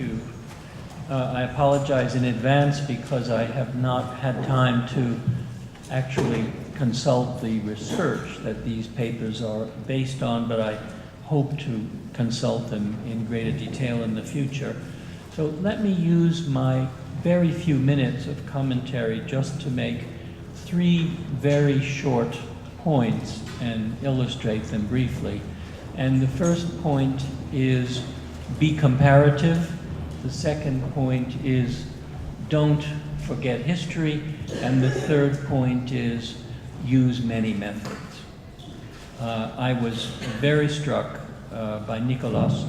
you. I apologize in advance because I have not had time to actually consult the research that these papers are based on, but I hope to consult them in greater detail in the future. So let me use my very few minutes of commentary just to make three very short points and illustrate them briefly. And the first point is be comparative. The second point is don't forget history. And the third point is use many methods. I was very struck by Nicolas'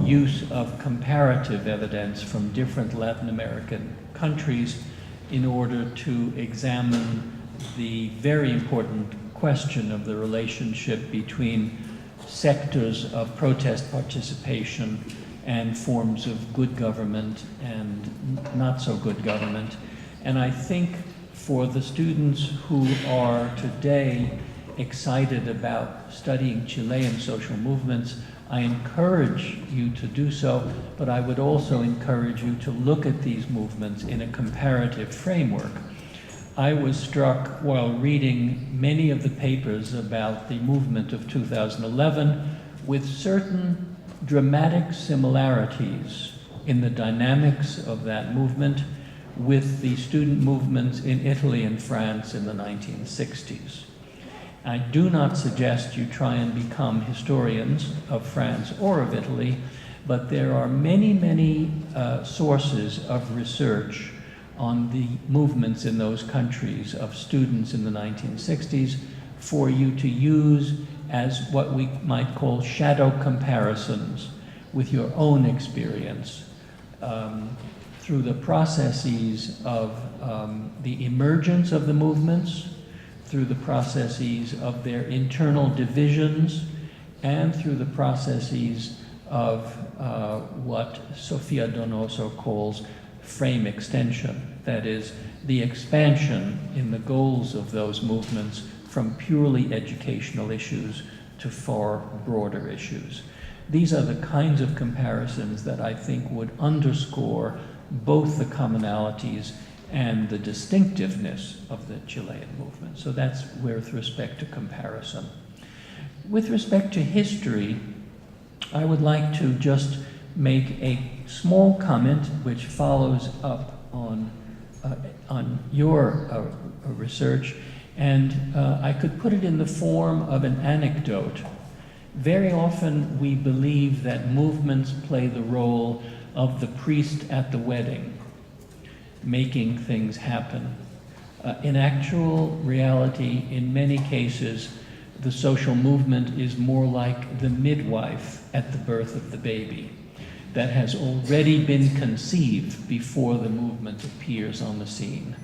use of comparative evidence from different Latin American countries in order to examine the very important question of the relationship between sectors of protest participation and forms of good government and not so good government. And I think for the students who are today excited about studying Chilean social movements, I encourage you to do so, but I would also encourage you to look at these movements in a comparative framework. I was struck while reading many of the papers about the movement of 2011 with certain dramatic similarities in the dynamics of that movement with the student movements in Italy and France in the 1960s. I do not suggest you try and become historians of France or of Italy, but there are many sources of research on the movements in those countries of students in the 1960s for you to use as what we might call shadow comparisons with your own experience through the processes of the emergence of the movements, through the processes of their internal divisions, and through the processes of what Sofia Donoso calls frame extension, that is, the expansion in the goals of those movements from purely educational issues to far broader issues. These are the kinds of comparisons that I think would underscore both the commonalities and the distinctiveness of the Chilean movement. So that's with respect to comparison. With respect to history, I would like to just make a small comment which follows up on your research, and I could put it in the form of an anecdote. Very often we believe that movements play the role of the priest at the wedding, making things happen. In actual reality, in many cases, the social movement is more like the midwife at the birth of the baby that has already been conceived before the movement appears on the scene.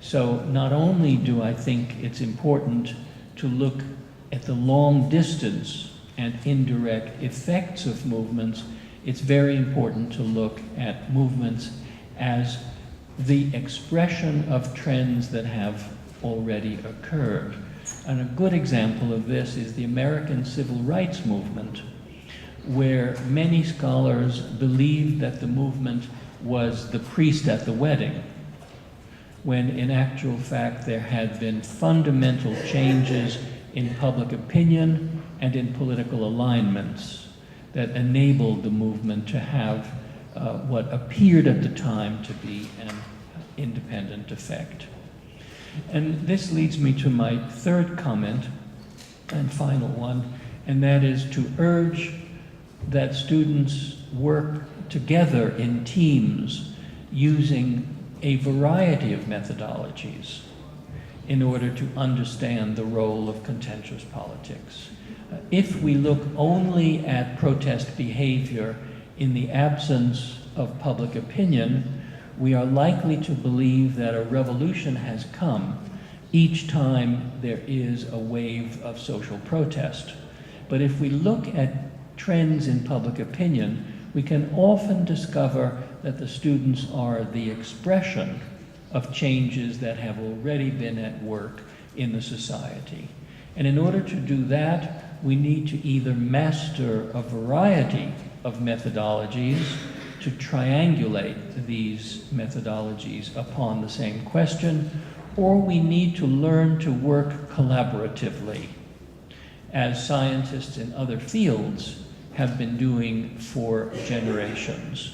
So not only do I think it's important to look at the long distance and indirect effects of movements, it's very important to look at movements as the expression of trends that have already occurred. And a good example of this is the American Civil Rights Movement, where many scholars believed that the movement was the priest at the wedding, when in actual fact there had been fundamental changes in public opinion and in political alignments that enabled the movement to have what appeared at the time to be an independent effect. And this leads me to my third comment and final one, and that is to urge that students work together in teams using a variety of methodologies in order to understand the role of contentious politics. If we look only at protest behavior in the absence of public opinion, we are likely to believe that a revolution has come each time there is a wave of social protest. But if we look at trends in public opinion, we can often discover that the students are the expression of changes that have already been at work in the society. And in order to do that, we need to either master a variety of methodologies to triangulate these methodologies upon the same question, or we need to learn to work collaboratively, as scientists in other fields have been doing for generations.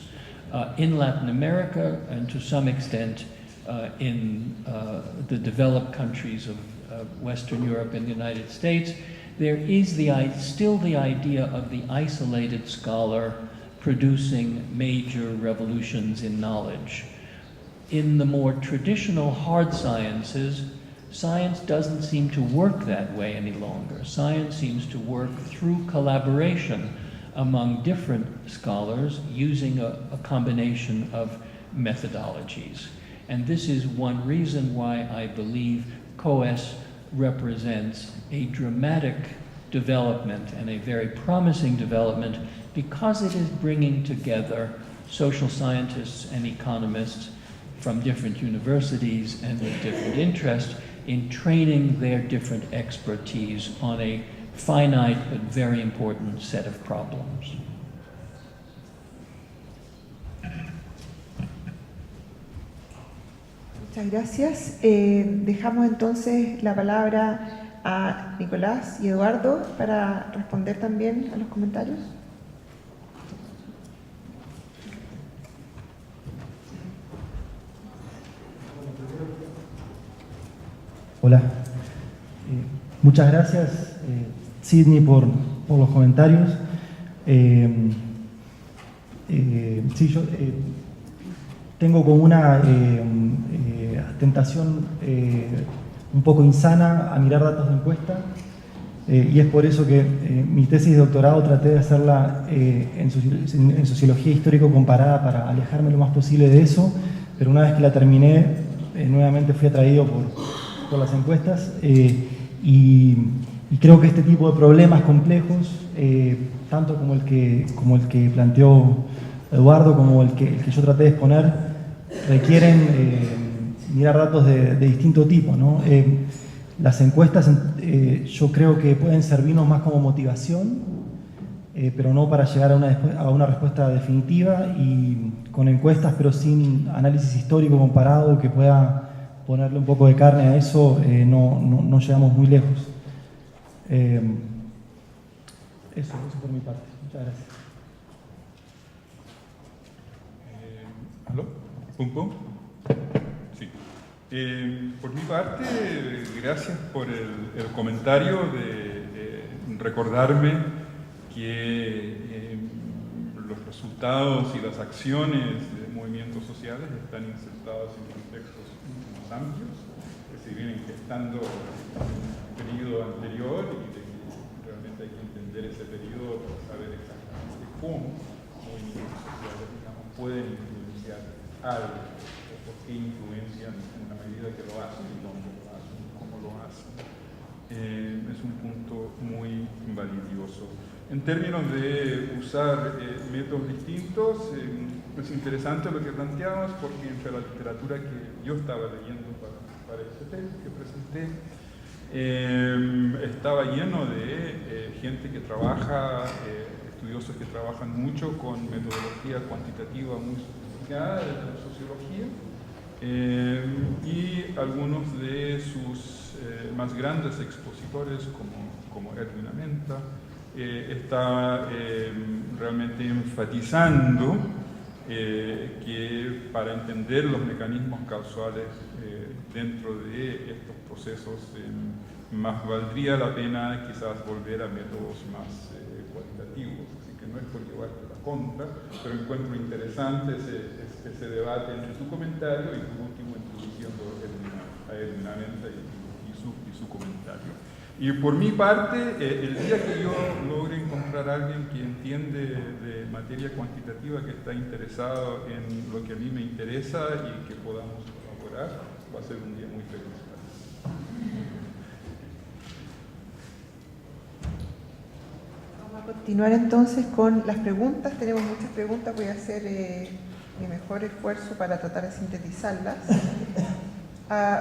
In Latin America, and to some extent in the developed countries of Western Europe and the United States, there is still the idea of the isolated scholar producing major revolutions in knowledge. In the more traditional hard sciences, science doesn't seem to work that way any longer. Science seems to work through collaboration among different scholars using a combination of methodologies. And this is one reason why I believe COES represents a dramatic development and a very promising development, because it is bringing together social scientists and economists from different universities and with different interests in training their different expertise on a finite but very important set of problems. Muchas gracias. Dejamos entonces la palabra a Nicolás y Eduardo para responder también a los comentarios. Hola. Muchas gracias, Sidney, por los comentarios. Sí, yo tengo como una tentación un poco insana a mirar datos de encuesta, y es por eso que mi tesis de doctorado traté de hacerla en sociología histórico comparada para alejarme lo más posible de eso, pero una vez que la terminé, nuevamente fui atraído por las encuestas, y creo que este tipo de problemas complejos, tanto como el que planteó Eduardo, como el que yo traté de exponer, requieren mirar datos de distinto tipo, ¿no? Las encuestas yo creo que pueden servirnos más como motivación, pero no para llegar a una respuesta definitiva, y con encuestas pero sin análisis histórico comparado que pueda ponerle un poco de carne a eso, no llegamos muy lejos. Eso por mi parte. Muchas gracias. ¿Aló? ¿Pum, pum? Sí. Por mi parte, gracias por el comentario de recordarme que los resultados y las acciones de movimientos sociales están insertados en contextos más amplios, que se vienen gestando en un periodo anterior, y de que realmente hay que entender ese periodo para saber exactamente cómo movimientos sociales, digamos, pueden influenciar algo, o por qué influencian en la medida que lo hacen, y dónde lo hacen, cómo lo hacen. Es un punto muy valioso. En términos de usar métodos distintos, es interesante lo que planteabas, porque entre la literatura que yo estaba leyendo para este texto que presenté, estaba lleno de gente que trabaja, estudiosos que trabajan mucho con metodología cuantitativa muy sofisticada de la sociología, y algunos de sus más grandes expositores, como Erwin Amenta, está realmente enfatizando que para entender los mecanismos causales dentro de estos procesos, más valdría la pena quizás volver a métodos más cualitativos. Así que no es por llevarte la contra, pero encuentro interesante ese debate entre tu comentario y por último introduciendo a Erwin Amenta y su comentario. Y por mi parte, el día que yo logre encontrar a alguien que entiende de materia cuantitativa, que está interesado en lo que a mí me interesa y que podamos colaborar, va a ser un día muy feliz. Vamos a continuar entonces con las preguntas. Tenemos muchas preguntas, voy a hacer mi mejor esfuerzo para tratar de sintetizarlas.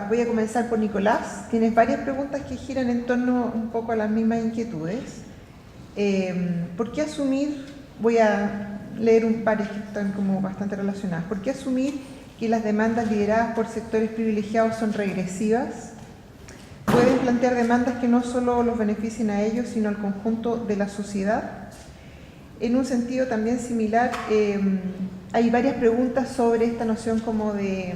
Voy a comenzar por Nicolás. Tienes varias preguntas que giran en torno un poco a las mismas inquietudes. ¿Por qué asumir? Voy a leer un par que están como bastante relacionadas. ¿Por qué asumir que las demandas lideradas por sectores privilegiados son regresivas? Pueden plantear demandas que no solo los beneficien a ellos, sino al conjunto de la sociedad. En un sentido también similar, hay varias preguntas sobre esta noción como de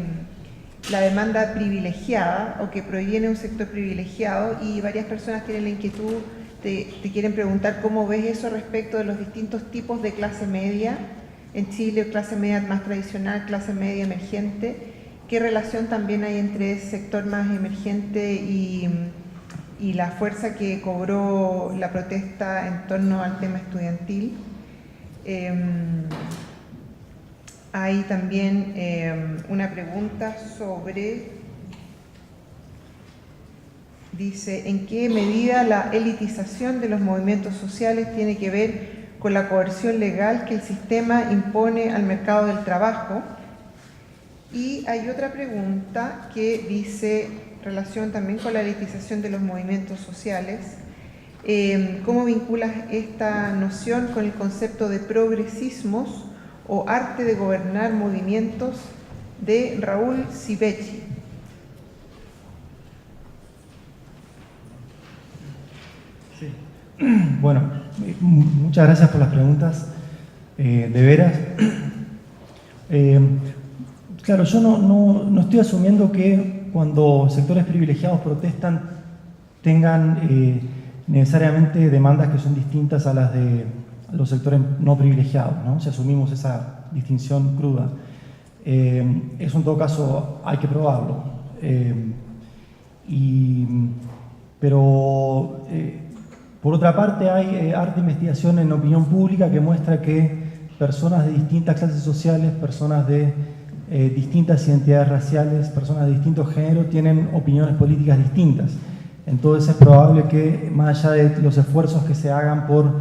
la demanda privilegiada o que proviene de un sector privilegiado, y varias personas tienen la inquietud, te quieren preguntar cómo ves eso respecto de los distintos tipos de clase media en Chile, clase media más tradicional, clase media emergente. ¿Qué relación también hay entre ese sector más emergente y la fuerza que cobró la protesta en torno al tema estudiantil? Hay también una pregunta sobre, dice, ¿en qué medida la elitización de los movimientos sociales tiene que ver con la coerción legal que el sistema impone al mercado del trabajo? Y hay otra pregunta que dice, relación también con la elitización de los movimientos sociales, ¿cómo vinculas esta noción con el concepto de progresismos o arte de gobernar movimientos de Raúl Civechi? Sí. Bueno, muchas gracias por las preguntas, de veras. Claro, yo no estoy asumiendo que cuando sectores privilegiados protestan tengan necesariamente demandas que son distintas a las de los sectores no privilegiados, ¿no? Si asumimos esa distinción cruda. Eso en todo caso hay que probarlo. Pero por otra parte hay harta investigación en opinión pública que muestra que personas de distintas clases sociales, personas de distintas identidades raciales, personas de distintos géneros tienen opiniones políticas distintas. Entonces es probable que, más allá de los esfuerzos que se hagan por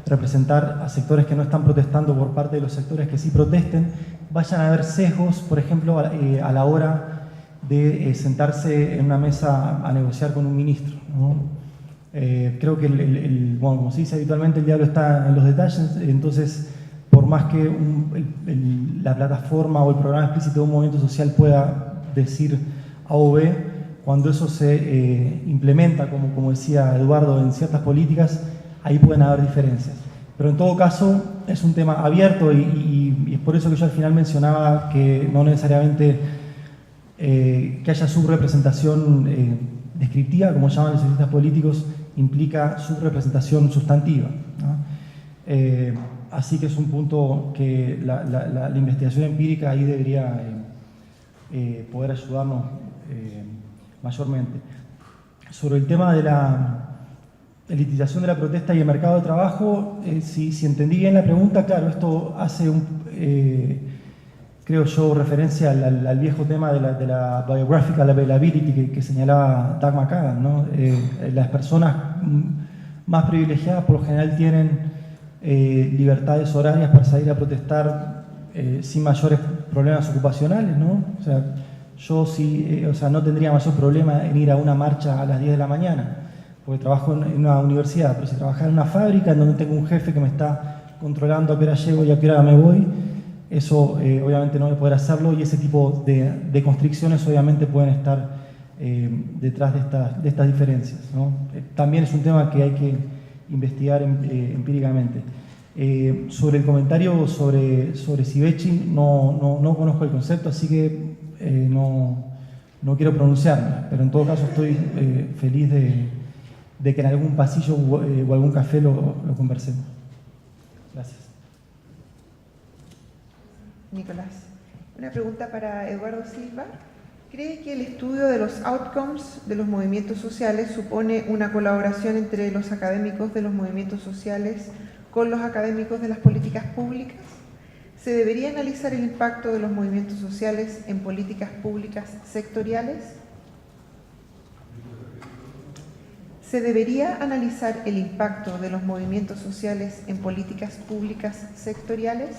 representar a sectores que no están protestando por parte de los sectores que sí protesten, vayan a haber sesgos, por ejemplo, a la hora de sentarse en una mesa a negociar con un ministro, ¿no? Creo que, bueno, como se dice habitualmente, el diablo está en los detalles. Entonces, por más que la plataforma o el programa explícito de un movimiento social pueda decir A o B, cuando eso se implementa, como decía Eduardo, en ciertas políticas, ahí pueden haber diferencias. Pero en todo caso es un tema abierto y es por eso que yo al final mencionaba que no necesariamente que haya subrepresentación descriptiva, como llaman los cientistas políticos, implica subrepresentación sustantiva, ¿no? Así que es un punto que la investigación empírica ahí debería poder ayudarnos mayormente. Sobre el tema de la elitización de la protesta y el mercado de trabajo, si entendí bien la pregunta, claro, esto hace creo yo, referencia al viejo tema de la biographical availability que señalaba Doug McKagan, ¿no? Las personas más privilegiadas por lo general tienen libertades horarias para salir a protestar sin mayores problemas ocupacionales, ¿no? O sea, yo sí, no tendría mayor problema en ir a una marcha a las 10 de la mañana, porque trabajo en una universidad, pero si trabajara en una fábrica en donde tengo un jefe que me está controlando a qué hora llego y a qué hora me voy, eso obviamente no voy a poder hacerlo, y ese tipo de constricciones obviamente pueden estar detrás de estas diferencias, ¿no? También es un tema que hay que investigar empíricamente. Sobre el comentario sobre Civechi, no conozco el concepto, así que no quiero pronunciarme, pero en todo caso estoy feliz de que en algún pasillo o algún café lo conversemos. Gracias. Nicolás, una pregunta para Eduardo Silva. ¿Cree que el estudio de los outcomes de los movimientos sociales supone una colaboración entre los académicos de los movimientos sociales con los académicos de las políticas públicas? ¿Se debería analizar el impacto de los movimientos sociales en políticas públicas sectoriales? ¿Se debería analizar el impacto de los movimientos sociales en políticas públicas sectoriales?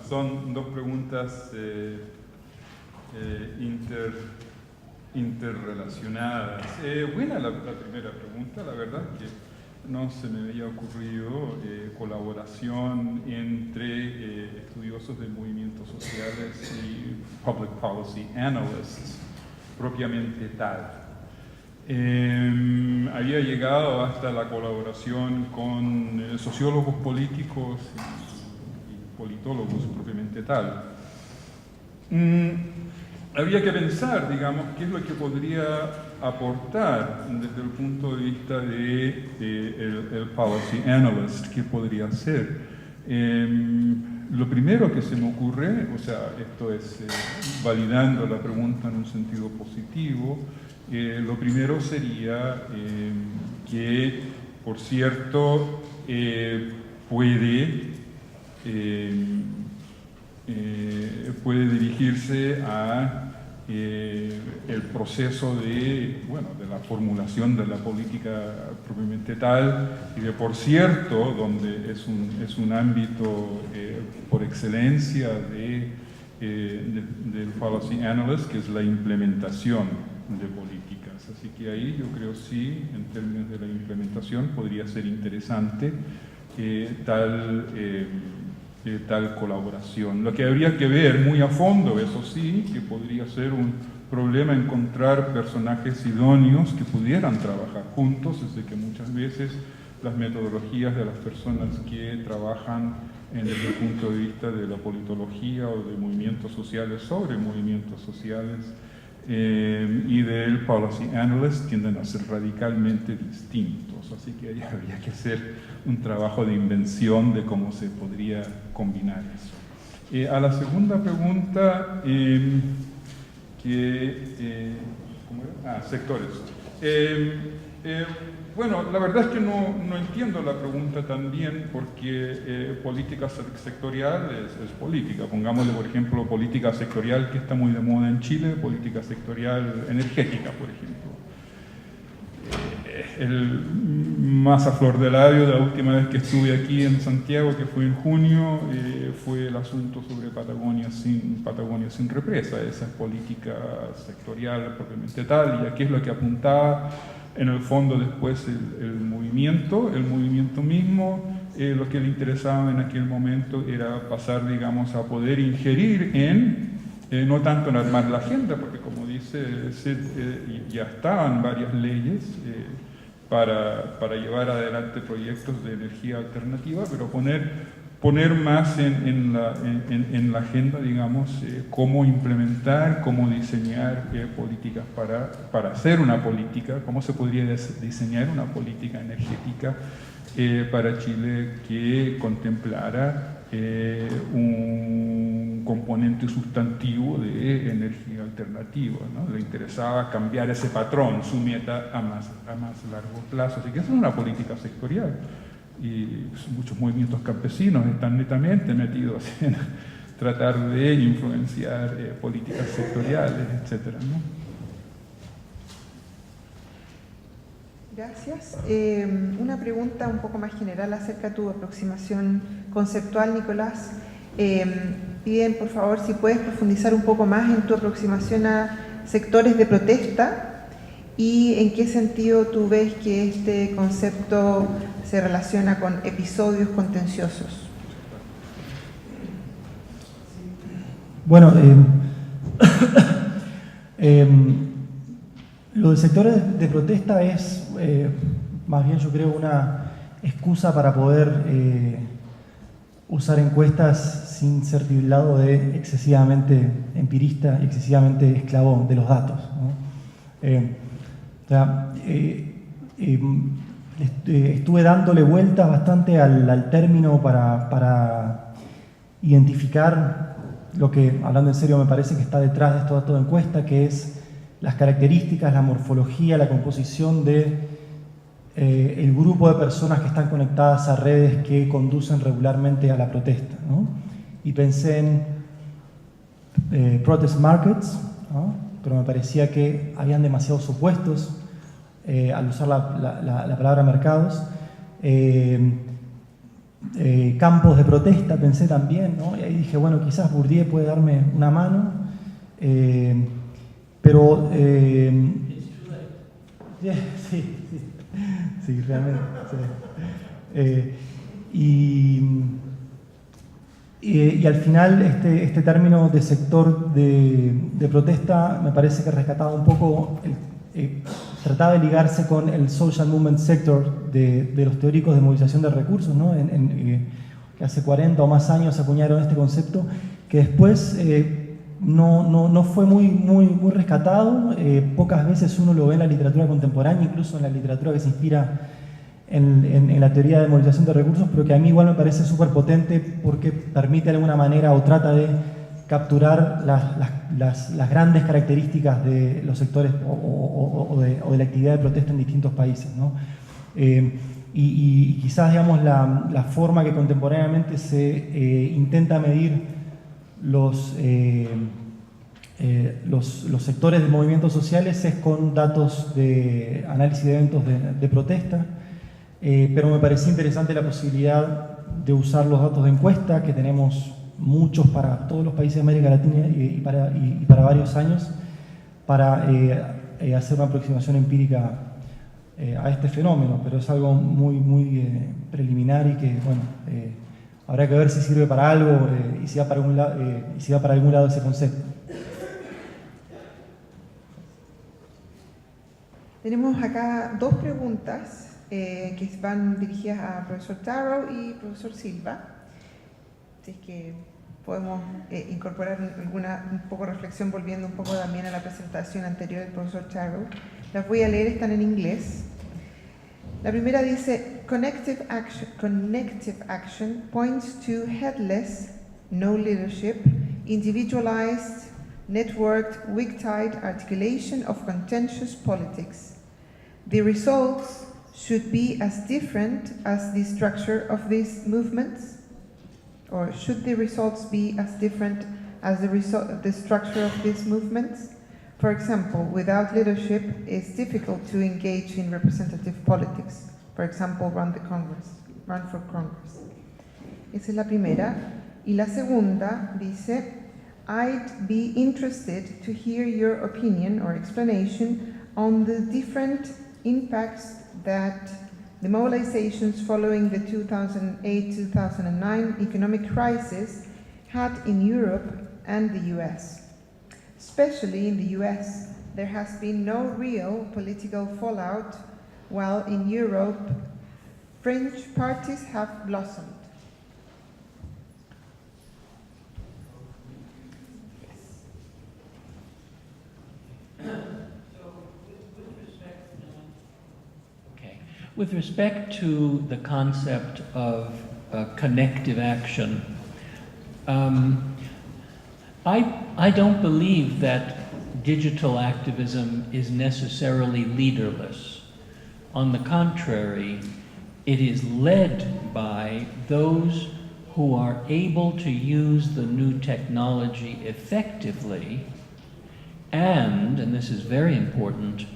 Son dos preguntas interrelacionadas. Buena la primera pregunta, la verdad que no se me había ocurrido colaboración entre estudiosos de movimientos sociales y public policy analysts propiamente tal. Había llegado hasta la colaboración con sociólogos políticos y politólogos propiamente tal. Habría que pensar, digamos, qué es lo que podría aportar desde el punto de vista de el policy analyst, qué podría hacer. Lo primero que se me ocurre, o sea, esto es validando la pregunta en un sentido positivo, lo primero sería que, por cierto, puede dirigirse a el proceso de la formulación de la política propiamente tal, y de, por cierto, donde es un ámbito por excelencia del policy analyst, que es la implementación de políticas. Así que ahí yo creo sí, en términos de la implementación, podría ser interesante tal colaboración. Lo que habría que ver muy a fondo, eso sí, que podría ser un problema encontrar personajes idóneos que pudieran trabajar juntos, desde que muchas veces las metodologías de las personas que trabajan desde el punto de vista de la politología o de movimientos sociales sobre movimientos sociales y del policy analyst tienden a ser radicalmente distintos, así que ahí habría que hacer un trabajo de invención de cómo se podría combinar eso. A la segunda pregunta, ¿cómo era? Sectores. Bueno, la verdad es que no entiendo la pregunta tan bien, porque política sectorial es política. Pongámosle, por ejemplo, política sectorial, que está muy de moda en Chile, política sectorial energética, por ejemplo. Más a flor de labio, de la última vez que estuve aquí en Santiago, que fue en junio, fue el asunto sobre Patagonia sin represa. Esa es política sectorial propiamente tal, y aquí es lo que apuntaba en el fondo después el movimiento mismo. Lo que le interesaba en aquel momento era pasar, digamos, a poder ingerir no tanto en armar la agenda, porque como dice Sid, ya estaban varias leyes para llevar adelante proyectos de energía alternativa, pero poner más en la agenda, digamos, cómo implementar, cómo diseñar políticas para hacer una política, cómo se podría diseñar una política energética para Chile que contemplara un componente sustantivo de energía alternativa, ¿no? Le interesaba cambiar ese patrón, su meta a más largo plazo. Así que esa es una política sectorial. Y muchos movimientos campesinos están netamente metidos en tratar de influenciar políticas sectoriales, etcétera, ¿no? Gracias. Una pregunta un poco más general acerca de tu aproximación conceptual, Nicolás. Piden, por favor, si puedes profundizar un poco más en tu aproximación a sectores de protesta y en qué sentido tú ves que este concepto se relaciona con episodios contenciosos. Bueno, lo de sectores de protesta es más bien, yo creo, una excusa para poder usar encuestas sin ser tildado de excesivamente empirista y excesivamente esclavo de los datos, ¿no? Estuve dándole vueltas bastante al término para identificar lo que, hablando en serio, me parece que está detrás de toda encuesta, que es las características, la morfología, la composición de el grupo de personas que están conectadas a redes que conducen regularmente a la protesta, ¿no? Y pensé en protest markets, ¿no? Pero me parecía que habían demasiados supuestos al usar la palabra mercados. Campos de protesta pensé también, ¿no? Y ahí dije, bueno, quizás Bourdieu puede darme una mano. Pero sí, realmente. Sí. Y al final este término de sector de protesta me parece que rescataba un poco, trataba de ligarse con el social movement sector de los teóricos de movilización de recursos, ¿no? Que hace 40 o más años acuñaron este concepto, que después no fue muy rescatado. Pocas veces uno lo ve en la literatura contemporánea, incluso en la literatura que se inspira en la teoría de movilización de recursos, pero que a mí igual me parece súper potente porque permite de alguna manera o trata de capturar las grandes características de los sectores o de la actividad de protesta en distintos países, ¿no? Y quizás, digamos, la forma que contemporáneamente se intenta medir los sectores de movimientos sociales es con datos de análisis de eventos de protesta. Pero me parecía interesante la posibilidad de usar los datos de encuesta, que tenemos muchos para todos los países de América Latina y para varios años, para hacer una aproximación empírica a este fenómeno, pero es algo muy preliminar y que, bueno, habrá que ver si sirve para algo y si va para algún lado ese concepto. Tenemos acá dos preguntas que van dirigidas a profesor Taro y profesor Silva. Así que podemos incorporar un poco de reflexión volviendo un poco también a la presentación anterior del profesor Taro. Las voy a leer, están en inglés. La primera dice, connective action points to headless, no leadership, individualized, networked, weak-tied articulation of contentious politics. The results should be as different as the structure of these movements? Or should the results be as different as the structure of these movements? For example, without leadership, it's difficult to engage in representative politics. For example, run for Congress. Esa es la primera. Y la segunda dice, I'd be interested to hear your opinion or explanation on the different impacts that the mobilizations following the 2008-2009 economic crisis had in Europe and the US. Especially in the US, there has been no real political fallout, while in Europe, fringe parties have blossomed. With respect to the concept of connective action, I don't believe that digital activism is necessarily leaderless. On the contrary, it is led by those who are able to use the new technology effectively and this is very important,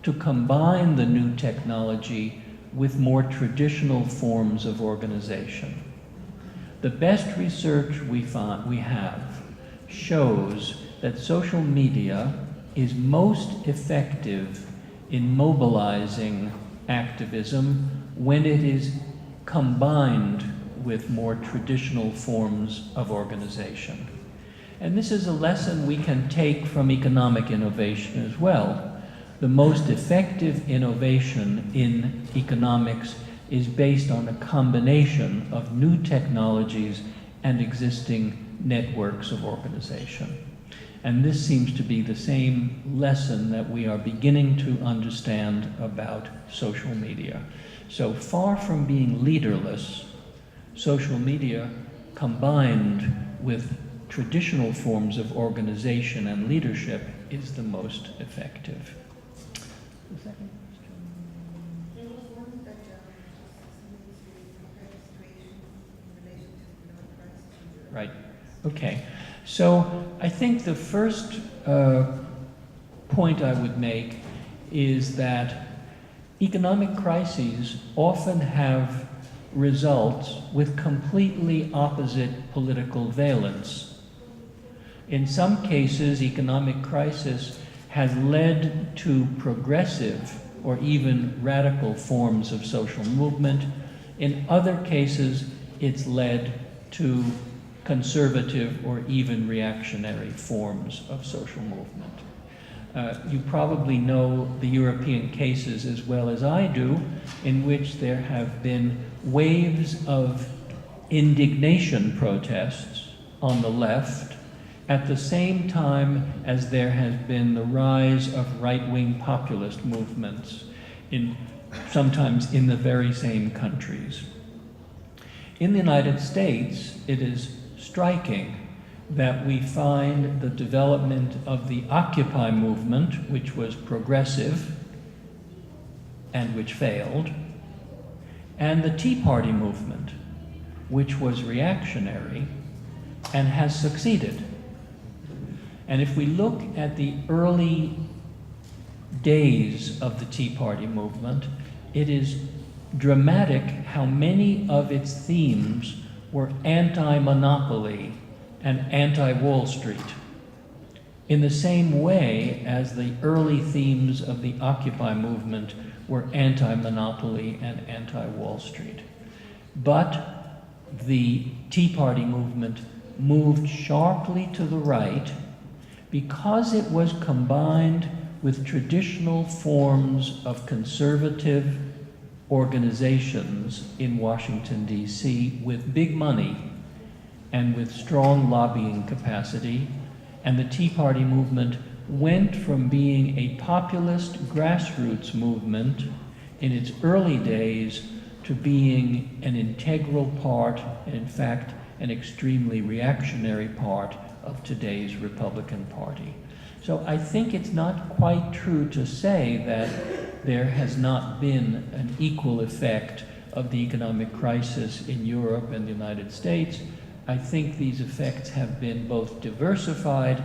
to combine the new technology with more traditional forms of organization. The best research we have shows that social media is most effective in mobilizing activism when it is combined with more traditional forms of organization. And this is a lesson we can take from economic innovation as well. The most effective innovation in economics is based on a combination of new technologies and existing networks of organization. And this seems to be the same lesson that we are beginning to understand about social media. So far from being leaderless, social media combined with traditional forms of organization and leadership is the most effective. The second question. There was one that compared the situation in relation to the crisis. Right. Okay. So I think the first point I would make is that economic crises often have results with completely opposite political valence. In some cases, economic crisis has led to progressive or even radical forms of social movement. In other cases, it's led to conservative or even reactionary forms of social movement. You probably know the European cases as well as I do, in which there have been waves of indignation protests on the left at the same time as there has been the rise of right-wing populist movements, sometimes in the very same countries. In the United States, it is striking that we find the development of the Occupy movement, which was progressive and which failed, and the Tea Party movement, which was reactionary and has succeeded. And if we look at the early days of the Tea Party movement, it is dramatic how many of its themes were anti-monopoly and anti-Wall Street, in the same way as the early themes of the Occupy movement were anti-monopoly and anti-Wall Street. But the Tea Party movement moved sharply to the right because it was combined with traditional forms of conservative organizations in Washington, D.C., with big money and with strong lobbying capacity. And the Tea Party movement went from being a populist grassroots movement in its early days to being an integral part, in fact, an extremely reactionary part of today's Republican Party. So I think it's not quite true to say that there has not been an equal effect of the economic crisis in Europe and the United States. I think these effects have been both diversified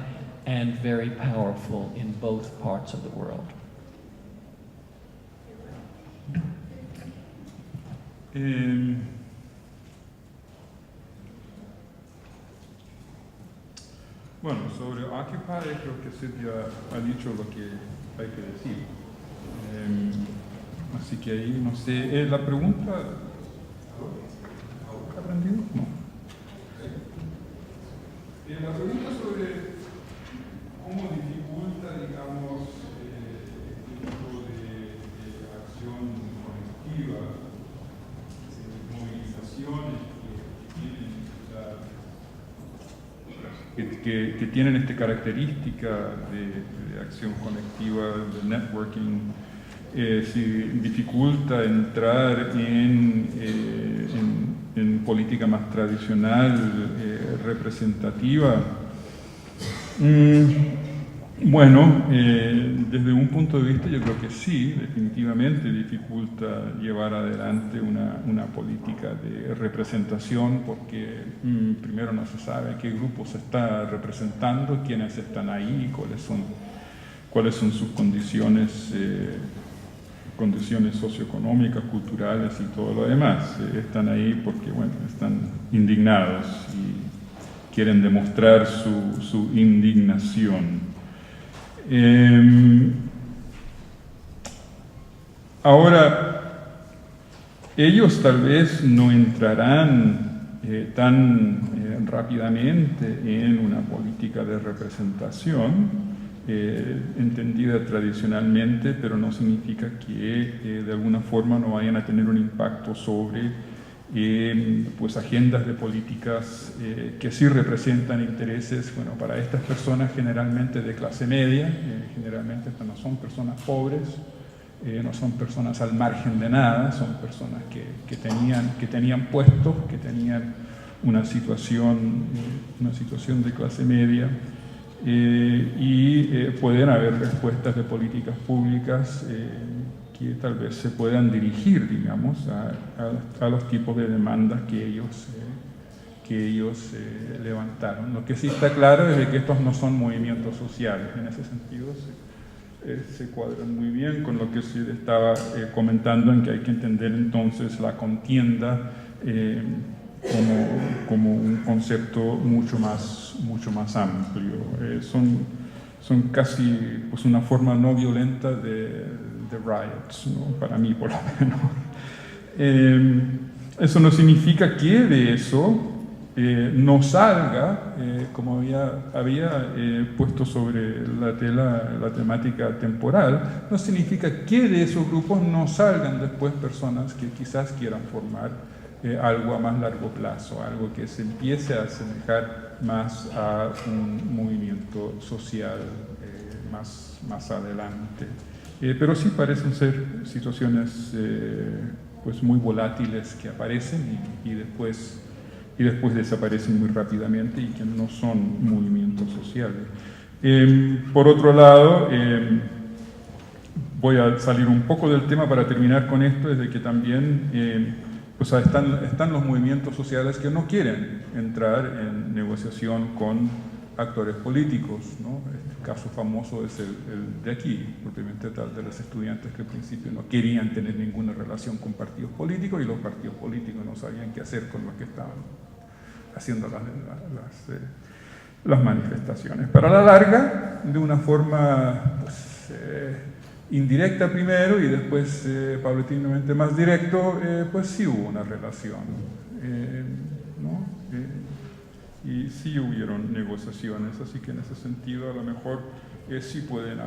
and very powerful in both parts of the world. Bueno, sobre Occupy creo que Silvia ha dicho lo que hay que decir. Así que ahí no sé. La pregunta... ¿Ha aprendido? No. La pregunta sobre cómo dificulta, digamos, el tipo de acción colectiva, movilizaciones que tienen esta característica de acción colectiva, de networking, si dificulta entrar en política más tradicional, representativa. Bueno, desde un punto de vista yo creo que sí, definitivamente dificulta llevar adelante una política de representación porque primero no se sabe qué grupo se está representando, quiénes están ahí, cuáles son sus condiciones socioeconómicas, culturales y todo lo demás. Están ahí porque, bueno, están indignados y quieren demostrar su indignación. Ahora, ellos tal vez no entrarán tan rápidamente en una política de representación entendida tradicionalmente, pero no significa que de alguna forma no vayan a tener un impacto sobre pues agendas de políticas que sí representan intereses, bueno, para estas personas generalmente de clase media, generalmente estas no son personas pobres, no son personas al margen de nada, son personas que tenían puestos, que tenían una situación de clase media, y pueden haber respuestas de políticas públicas que tal vez se puedan dirigir, digamos, a los tipos de demandas que ellos levantaron. Lo que sí está claro es de que estos no son movimientos sociales, en ese sentido se cuadran muy bien con lo que se estaba comentando, en que hay que entender entonces la contienda como un concepto mucho más amplio. Son casi pues, una forma no violenta de riots, ¿no? Para mí por lo menos. Eso no significa que de eso no salga, como había puesto sobre la tela la temática temporal, no significa que de esos grupos no salgan después personas que quizás quieran formar algo a más largo plazo, algo que se empiece a asemejar más a un movimiento social más adelante. Pero sí parecen ser situaciones pues muy volátiles que aparecen y después desaparecen muy rápidamente y que no son movimientos sociales. Por otro lado, voy a salir un poco del tema para terminar con esto, es de que también pues están los movimientos sociales que no quieren entrar en negociación con actores políticos, ¿no? El caso famoso es el de aquí, propiamente tal, de los estudiantes que al principio no querían tener ninguna relación con partidos políticos y los partidos políticos no sabían qué hacer con los que estaban haciendo las manifestaciones. Para la larga, de una forma pues, indirecta primero y después paulatinamente más directo, pues sí hubo una relación, ¿no? Y sí hubieron negociaciones, así que en ese sentido a lo mejor sí pueden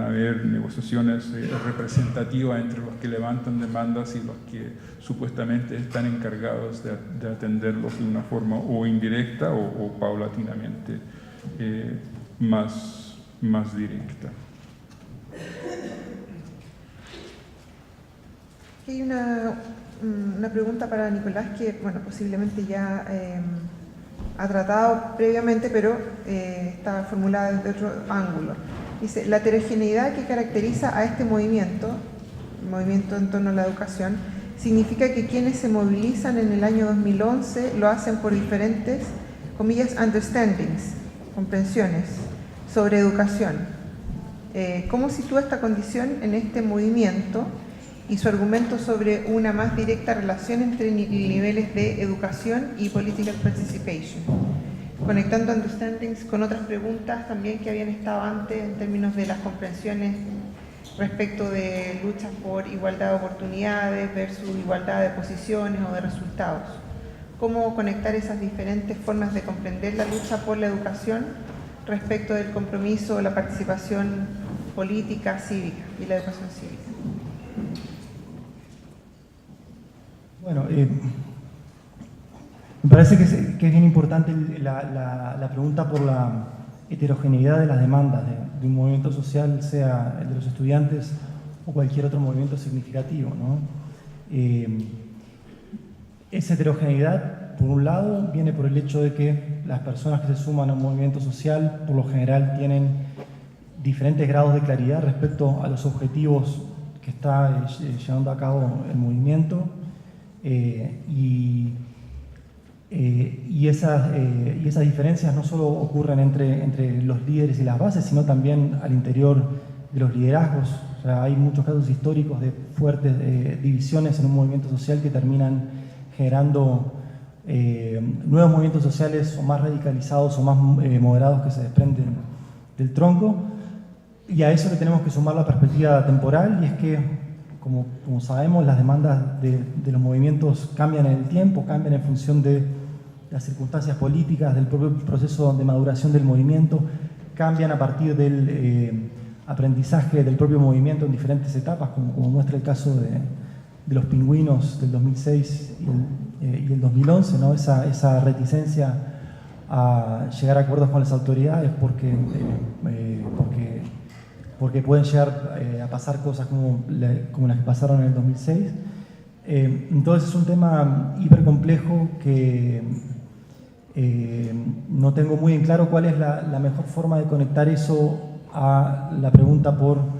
haber negociaciones representativas entre los que levantan demandas y los que supuestamente están encargados de atenderlos de una forma o indirecta o paulatinamente más directa. Hay una pregunta para Nicolás que, bueno, posiblemente ya ha tratado previamente, pero está formulada desde otro ángulo. Dice, la heterogeneidad que caracteriza a este movimiento, el movimiento en torno a la educación, significa que quienes se movilizan en el año 2011 lo hacen por diferentes, comillas, understandings, comprensiones sobre educación. ¿Cómo sitúa esta condición en este movimiento y su argumento sobre una más directa relación entre niveles de educación y political participation? Conectando understandings con otras preguntas también que habían estado antes en términos de las comprensiones respecto de luchas por igualdad de oportunidades versus igualdad de posiciones o de resultados. ¿Cómo conectar esas diferentes formas de comprender la lucha por la educación respecto del compromiso o la participación política, cívica y la educación cívica? Bueno, me parece que es bien importante la pregunta por la heterogeneidad de las demandas de un movimiento social, sea el de los estudiantes o cualquier otro movimiento significativo, ¿no? Esa heterogeneidad, por un lado, viene por el hecho de que las personas que se suman a un movimiento social, por lo general, tienen diferentes grados de claridad respecto a los objetivos que está llevando a cabo el movimiento. Y esas diferencias no solo ocurren entre los líderes y las bases, sino también al interior de los liderazgos. O sea, hay muchos casos históricos de fuertes divisiones en un movimiento social que terminan generando nuevos movimientos sociales o más radicalizados o más moderados que se desprenden del tronco. Y a eso le tenemos que sumar la perspectiva temporal, y es que como sabemos, las demandas de los movimientos cambian en el tiempo, cambian en función de las circunstancias políticas, del propio proceso de maduración del movimiento, cambian a partir del aprendizaje del propio movimiento en diferentes etapas, como muestra el caso de los pingüinos del 2006 y el 2011, ¿no? Esa reticencia a llegar a acuerdos con las autoridades porque pueden llegar a pasar cosas como las que pasaron en el 2006. Entonces es un tema hipercomplejo que no tengo muy en claro cuál es la mejor forma de conectar eso a la pregunta por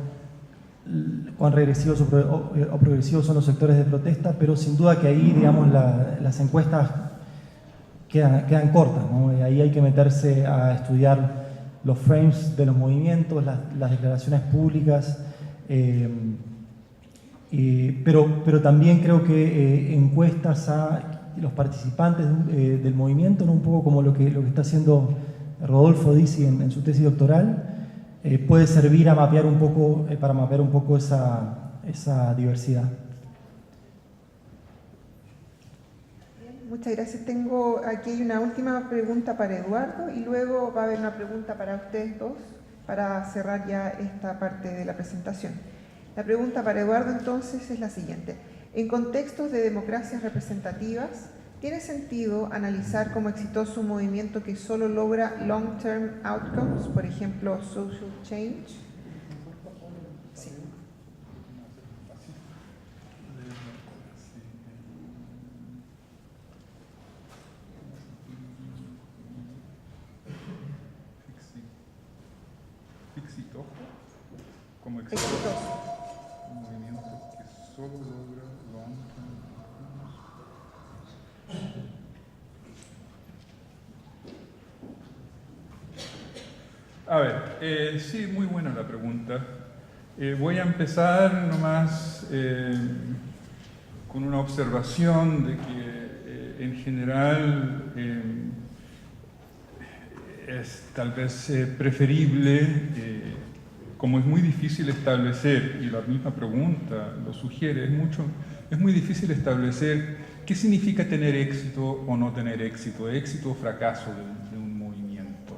cuán regresivos o progresivos son los sectores de protesta, pero sin duda que ahí, digamos, las encuestas quedan cortas, ¿no? Ahí hay que meterse a estudiar los frames de los movimientos, las declaraciones públicas, Pero también creo que encuestas a los participantes del movimiento, ¿no? Un poco como lo que está haciendo Rodolfo Dizzi en su tesis doctoral, puede servir a mapear un poco, para mapear un poco esa diversidad. Muchas gracias. Tengo aquí hay una última pregunta para Eduardo y luego va a haber una pregunta para ustedes dos para cerrar ya esta parte de la presentación. La pregunta para Eduardo entonces es la siguiente. En contextos de democracias representativas, ¿tiene sentido analizar como exitoso un movimiento que solo logra long-term outcomes, por ejemplo, social change? Sí. Exitoso, como Exitoso. un movimiento que solo logra long-term outcomes. A ver, sí, muy buena la pregunta. Voy a empezar nomás con una observación de que en general es tal vez preferible, como es muy difícil establecer, y la misma pregunta lo sugiere, es muy difícil establecer qué significa tener éxito o no tener éxito, éxito o fracaso de un movimiento.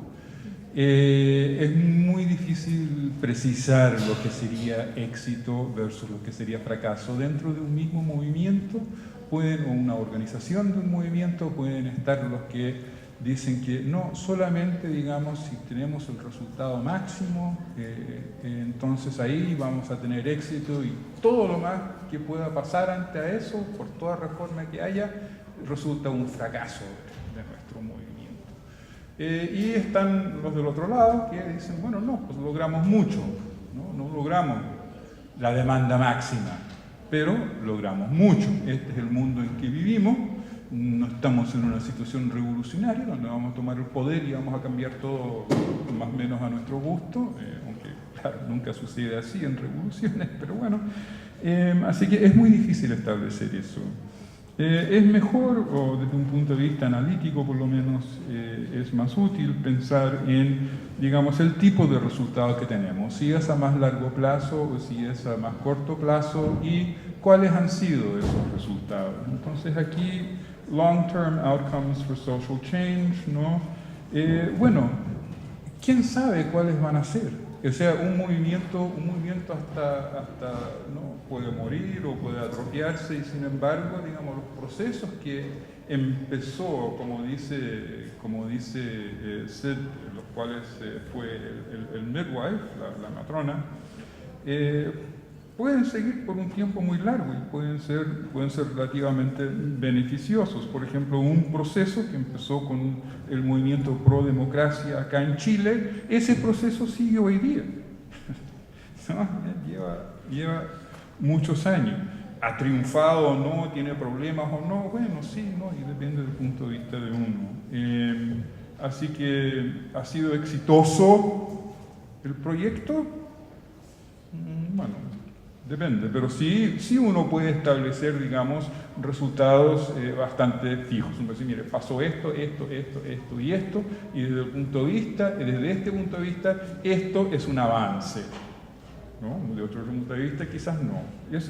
Es muy difícil precisar lo que sería éxito versus lo que sería fracaso. Dentro de un mismo movimiento, o una organización de un movimiento, pueden estar los que dicen que no, solamente digamos si tenemos el resultado máximo, entonces ahí vamos a tener éxito y todo lo más que pueda pasar ante a eso, por toda reforma que haya, resulta un fracaso de nuestro movimiento. Y están los del otro lado que dicen, bueno, no, pues logramos mucho, no logramos la demanda máxima, pero logramos mucho. Este es el mundo en que vivimos. No estamos en una situación revolucionaria donde vamos a tomar el poder y vamos a cambiar todo más o menos a nuestro gusto, aunque claro, nunca sucede así en revoluciones, pero bueno. Así que es muy difícil establecer eso. Es mejor, o desde un punto de vista analítico por lo menos, es más útil pensar en, digamos, el tipo de resultados que tenemos, si es a más largo plazo o si es a más corto plazo y cuáles han sido esos resultados. Entonces aquí, long-term outcomes for social change, ¿no? Bueno, ¿quién sabe cuáles van a ser? O sea, un movimiento hasta ¿no? puede morir o puede atrofiarse y sin embargo, digamos, los procesos que empezó, como dice Sid, los cuales fue el midwife, la matrona, pueden seguir por un tiempo muy largo y pueden ser relativamente beneficiosos. Por ejemplo, un proceso que empezó con el movimiento pro democracia acá en Chile, ese proceso sigue hoy día. ¿No? Lleva muchos años. ¿Ha triunfado o no? ¿Tiene problemas o no? Bueno, sí, no, y depende del punto de vista de uno. Así que, ¿ha sido exitoso el proyecto? Bueno, depende, pero sí uno puede establecer, digamos, resultados bastante fijos. Uno dice, mire, pasó esto y esto, y desde este punto de vista, esto es un avance. ¿No? De otro punto de vista, quizás no.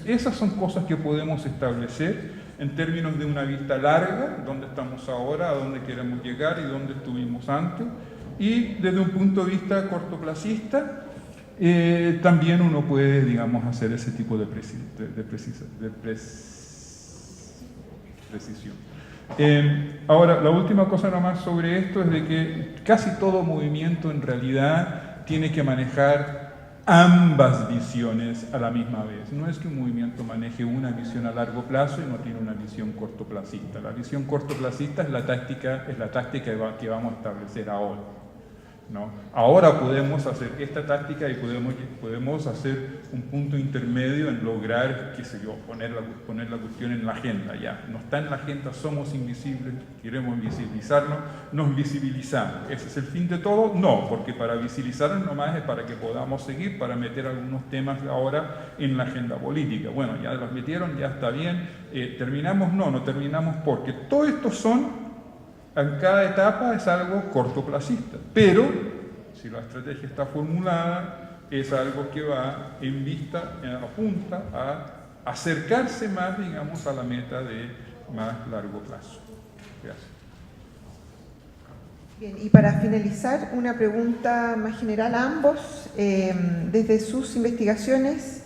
Esas son cosas que podemos establecer en términos de una vista larga, dónde estamos ahora, a dónde queremos llegar y dónde estuvimos antes. Y desde un punto de vista cortoplacista, también uno puede, digamos, hacer ese tipo de precisión. Ahora, la última cosa nomás sobre esto es de que casi todo movimiento en realidad tiene que manejar ambas visiones a la misma vez. No es que un movimiento maneje una visión a largo plazo y no tiene una visión cortoplacista. La visión cortoplacista es la táctica que vamos a establecer ahora. ¿no? Ahora podemos hacer esta táctica y podemos hacer un punto intermedio en lograr, qué sé yo, poner la cuestión en la agenda. Ya no está en la agenda, somos invisibles, queremos visibilizarnos, nos visibilizamos. ¿Ese es el fin de todo? No, porque para visibilizarnos nomás es para que podamos seguir, para meter algunos temas ahora en la agenda política. Bueno, ya los metieron, ya está bien. ¿Terminamos? No terminamos, porque todo esto en cada etapa es algo cortoplacista, pero si la estrategia está formulada es algo que va en vista, apunta a acercarse más, digamos, a la meta de más largo plazo. Gracias. Bien, y para finalizar, una pregunta más general a ambos. Desde sus investigaciones,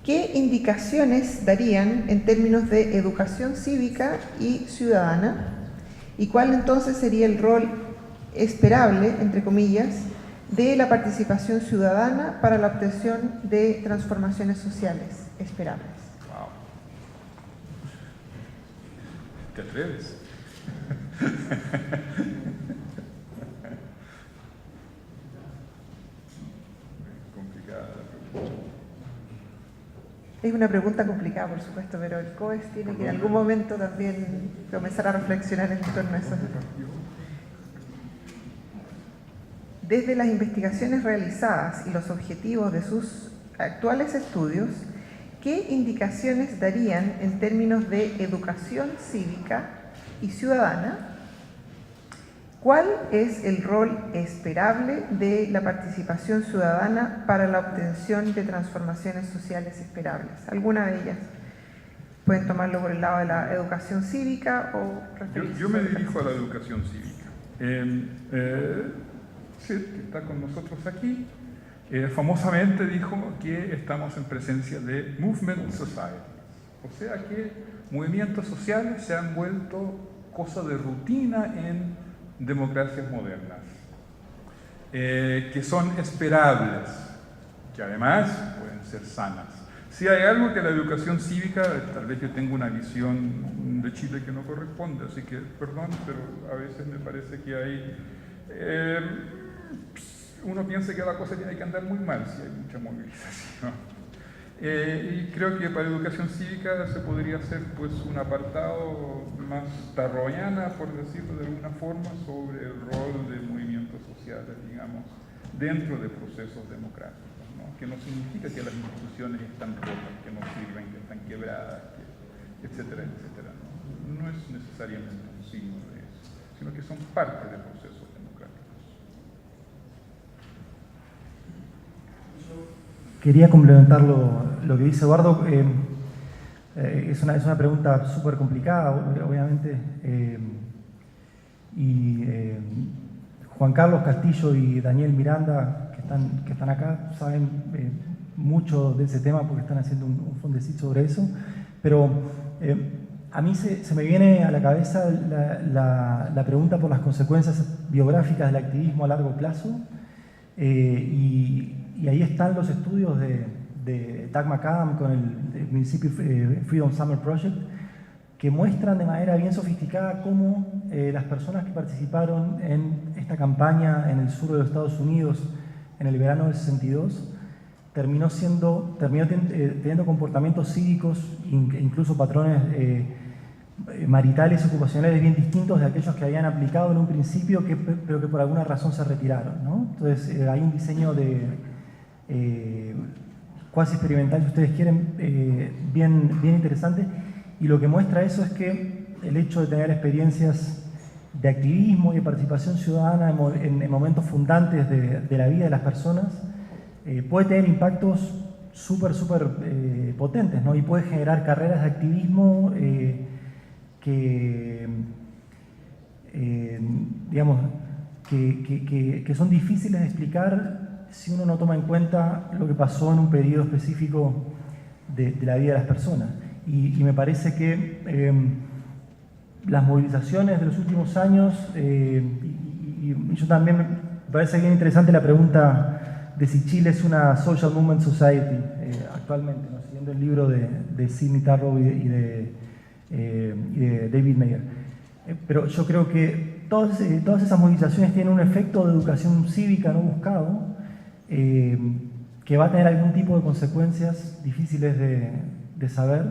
¿qué indicaciones darían en términos de educación cívica y ciudadana? ¿Y cuál entonces sería el rol esperable, entre comillas, de la participación ciudadana para la obtención de transformaciones sociales esperables? Wow. ¿Te atreves? Complicada la pregunta. Es una pregunta complicada, por supuesto, pero el COES tiene que en algún momento también comenzar a reflexionar en torno a eso. Desde las investigaciones realizadas y los objetivos de sus actuales estudios, ¿qué indicaciones darían en términos de educación cívica y ciudadana? ¿Cuál es el rol esperable de la participación ciudadana para la obtención de transformaciones sociales esperables? ¿Alguna de ellas? Pueden tomarlo por el lado de la educación cívica o referirse Yo me a otra. dirijo a la educación cívica. Sid, que está con nosotros aquí, famosamente dijo que estamos en presencia de movement society. O sea que movimientos sociales se han vuelto cosa de rutina en democracias modernas, que son esperables, que además pueden ser sanas. Si hay algo que la educación cívica, tal vez yo tengo una visión de Chile que no corresponde, así que perdón, pero a veces me parece que hay... uno piensa que la cosa tiene que andar muy mal si hay mucha movilización. Y creo que para educación cívica se podría hacer pues un apartado más tarroyana, por decirlo de alguna forma, sobre el rol de movimientos sociales, digamos, dentro de procesos democráticos, ¿no? Que no significa que las instituciones están rotas, que no sirven, que están quebradas, etcétera, etcétera. No es necesariamente un signo de eso, sino que son parte de procesos democráticos. Quería complementar lo que dice Eduardo. Es una pregunta súper complicada, obviamente. Juan Carlos Castillo y Daniel Miranda, que están acá, saben mucho de ese tema porque están haciendo un fondecito sobre eso. Pero a mí se me viene a la cabeza la pregunta por las consecuencias biográficas del activismo a largo plazo. Y ahí están los estudios de Doug McAdam con el Mississippi Freedom Summer Project, que muestran de manera bien sofisticada cómo las personas que participaron en esta campaña en el sur de los Estados Unidos en el verano del 62 terminó teniendo comportamientos cívicos e incluso patrones maritales y ocupacionales bien distintos de aquellos que habían aplicado en un principio, pero que por alguna razón se retiraron, ¿no? Entonces hay un diseño cuasi experimental, si ustedes quieren, bien interesante, y lo que muestra eso es que el hecho de tener experiencias de activismo y de participación ciudadana en momentos fundantes de la vida de las personas puede tener impactos súper potentes, ¿no? Y puede generar carreras de activismo digamos, que son difíciles de explicar si uno no toma en cuenta lo que pasó en un periodo específico de la vida de las personas. Y me parece que las movilizaciones de los últimos años, y yo también me parece bien interesante la pregunta de si Chile es una social movement society actualmente, ¿no? Siguiendo el libro de Sidney Tarrow y de David Mayer. Pero yo creo que todas esas movilizaciones tienen un efecto de educación cívica no buscado, que va a tener algún tipo de consecuencias difíciles de saber,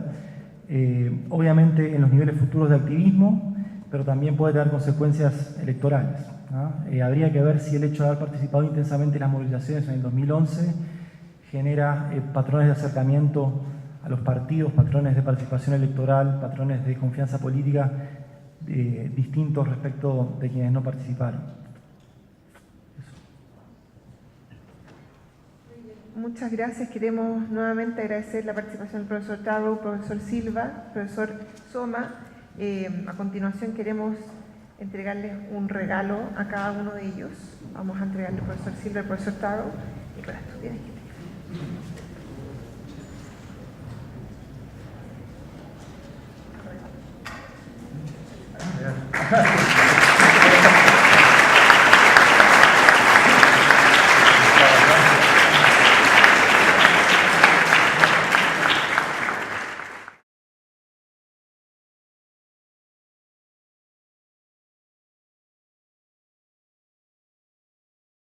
obviamente en los niveles futuros de activismo, pero también puede tener consecuencias electorales, ¿no? Habría que ver si el hecho de haber participado intensamente en las movilizaciones en el 2011 genera patrones de acercamiento a los partidos, patrones de participación electoral, patrones de confianza política distintos respecto de quienes no participaron. Muchas gracias. Queremos nuevamente agradecer la participación del profesor Taro, profesor Silva, profesor Soma. A continuación queremos entregarles un regalo a cada uno de ellos. Vamos a entregarle al profesor Silva, al profesor Taro. Nicolás, tú tienes que Gracias.